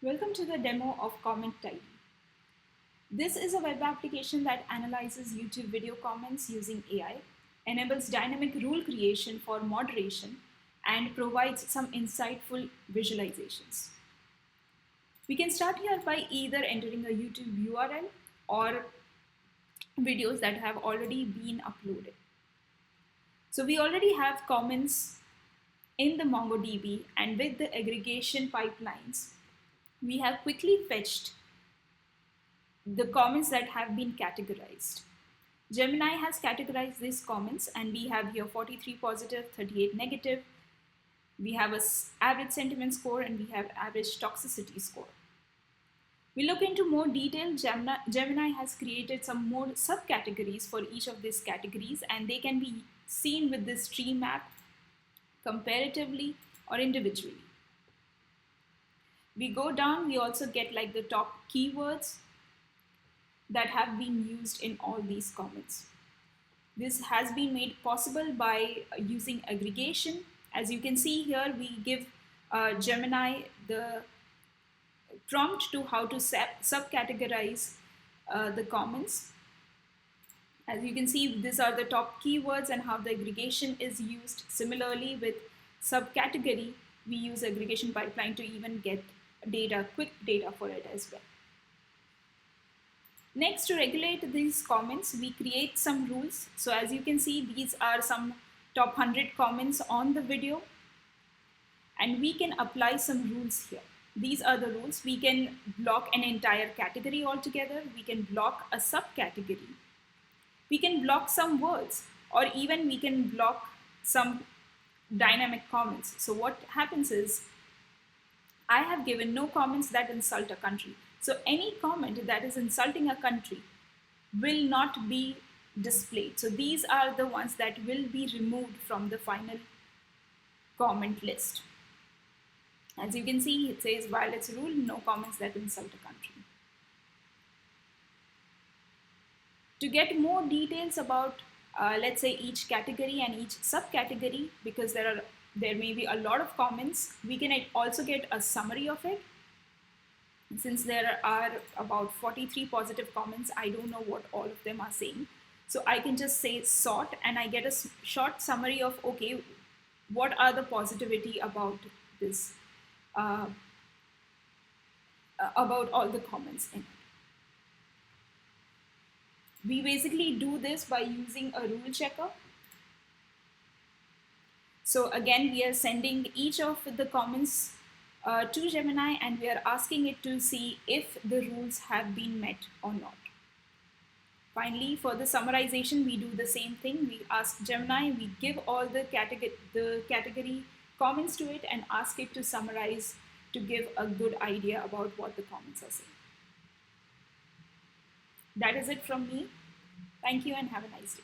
Welcome to the demo of Comment Tidy. This is a web application that analyzes YouTube video comments using AI, enables dynamic rule creation for moderation, and provides some insightful visualizations. We can start here by either entering a YouTube URL or videos that have already been uploaded. So we already have comments in the MongoDB, and with the aggregation pipelines, we have quickly fetched the comments that have been categorized. Gemini has categorized these comments, and we have here 43 positive, 38 negative. We have an average sentiment score, and we have average toxicity score. We look into more detail. Gemini has created some more subcategories for each of these categories, and they can be seen with this tree map comparatively or individually. We go down, we also get like the top keywords that have been used in all these comments. This has been made possible by using aggregation. As you can see here, we give Gemini the prompt to how to subcategorize the comments. As you can see, these are the top keywords and how the aggregation is used. Similarly, with subcategory, we use aggregation pipeline to even get data, quick data for it as well. Next, to regulate these comments, we create some rules. So as you can see, these are some top 100 comments on the video, and we can apply some rules here. These are the rules. We can block an entire category altogether. We can block a subcategory. We can block some words, or even we can block some dynamic comments. So what happens is, I have given no comments that insult a country. So any comment that is insulting a country will not be displayed. So these are the ones that will be removed from the final comment list. As you can see, it says violates rule, no comments that insult a country. To get more details about, let's say, each category and each subcategory, because there may be a lot of comments, we can also get a summary of it. Since there are about 43 positive comments, I don't know what all of them are saying. So I can just say sort, and I get a short summary of, okay, what are the positivity about this, about all the comments in it. We basically do this by using a rule checker. So again, we are sending each of the comments to Gemini, and we are asking it to see if the rules have been met or not. Finally, for the summarization, we do the same thing. We ask Gemini, we give all the category comments to it and ask it to summarize to give a good idea about what the comments are saying. That is it from me. Thank you and have a nice day.